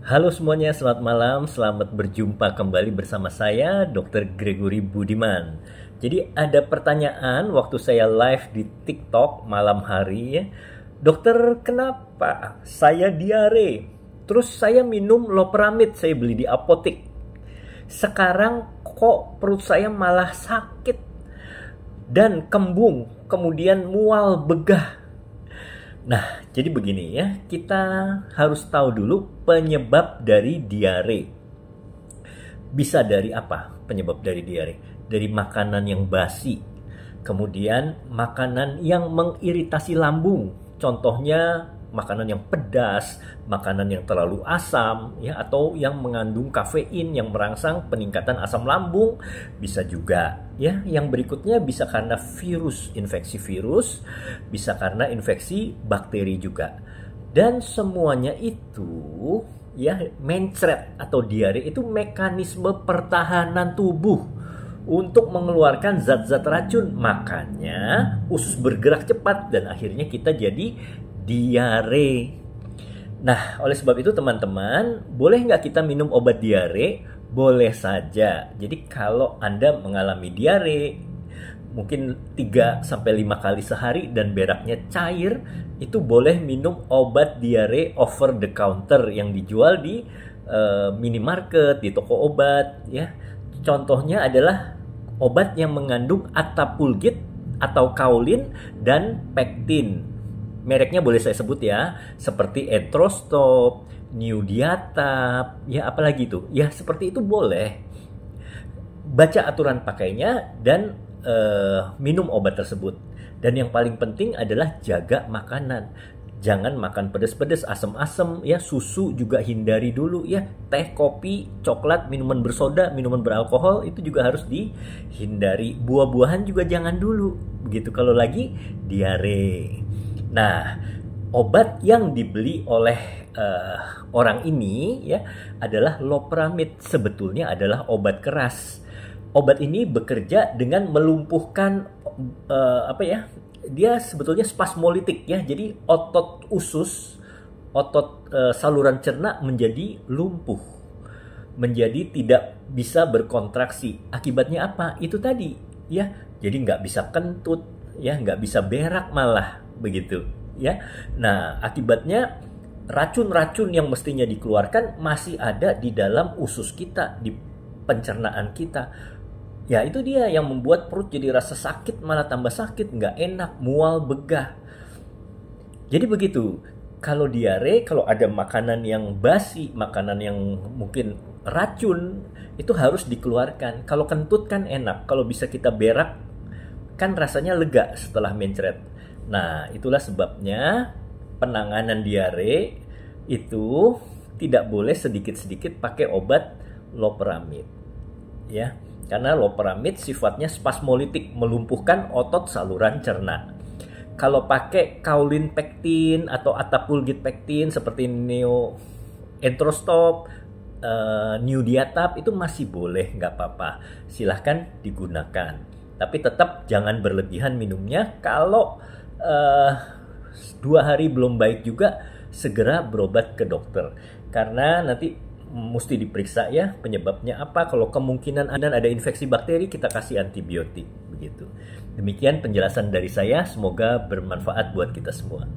Halo semuanya, selamat malam. Selamat berjumpa kembali bersama saya, Dr. Gregory Budiman. Jadi ada pertanyaan waktu saya live di TikTok malam hari ya. Dokter, kenapa saya diare? Terus saya minum loperamid, saya beli di apotek. Sekarang kok perut saya malah sakit dan kembung, kemudian mual begah. Nah, jadi begini ya, kita harus tahu dulu penyebab dari diare. Bisa dari apa penyebab dari diare? Dari makanan yang basi, kemudian makanan yang mengiritasi lambung. Contohnya makanan yang pedas, makanan yang terlalu asam, ya, atau yang mengandung kafein yang merangsang peningkatan asam lambung. Bisa juga, ya. Yang berikutnya bisa karena virus, infeksi virus, bisa karena infeksi bakteri juga. Dan semuanya itu, ya, mencret atau diare itu mekanisme pertahanan tubuh untuk mengeluarkan zat-zat racun. Makanya usus bergerak cepat dan akhirnya kita jadi diare. Nah, oleh sebab itu teman-teman, boleh nggak kita minum obat diare? Boleh saja. Jadi kalau Anda mengalami diare, mungkin 3-5 kali sehari dan beraknya cair, itu boleh minum obat diare over the counter yang dijual di minimarket, di toko obat, ya. Contohnya adalah obat yang mengandung Attapulgite atau kaolin dan pektin. Mereknya boleh saya sebut ya, seperti Entrostop, New-Diatab, ya apalagi itu. Ya seperti itu boleh. Baca aturan pakainya dan minum obat tersebut. Dan yang paling penting adalah jaga makanan. Jangan makan pedas-pedas, asam-asam, ya, susu juga hindari dulu ya. Teh, kopi, coklat, minuman bersoda, minuman beralkohol itu juga harus dihindari. Buah-buahan juga jangan dulu. Begitu kalau lagi diare. Nah, obat yang dibeli oleh orang ini ya adalah loperamid. Sebetulnya adalah obat keras. Obat ini bekerja dengan melumpuhkan dia sebetulnya spasmolitik ya. Jadi otot usus, otot saluran cerna menjadi lumpuh, menjadi tidak bisa berkontraksi. Akibatnya apa? Itu tadi ya. Jadi nggak bisa kentut, ya, nggak bisa berak malah begitu ya. Nah, akibatnya racun-racun yang mestinya dikeluarkan masih ada di dalam usus kita, di pencernaan kita. Ya itu dia yang membuat perut jadi rasa sakit, malah tambah sakit, nggak enak, mual, begah. Jadi begitu. Kalau diare, kalau ada makanan yang basi, makanan yang mungkin racun, itu harus dikeluarkan. Kalau kentut kan enak, kalau bisa kita berak, kan rasanya lega setelah mencret. Nah, itulah sebabnya penanganan diare itu tidak boleh sedikit-sedikit pakai obat loperamid. Ya, karena loperamid sifatnya spasmolitik, melumpuhkan otot saluran cerna. Kalau pakai kaolin pektin atau Attapulgite pektin seperti Entrostop, New-Diatab itu masih boleh, nggak apa-apa. Silahkan digunakan. Tapi tetap jangan berlebihan minumnya. Kalau 2 hari belum baik juga, segera berobat ke dokter. Karena nanti mesti diperiksa ya penyebabnya apa. Kalau kemungkinan ada infeksi bakteri, kita kasih antibiotik begitu. Demikian penjelasan dari saya, semoga bermanfaat buat kita semua.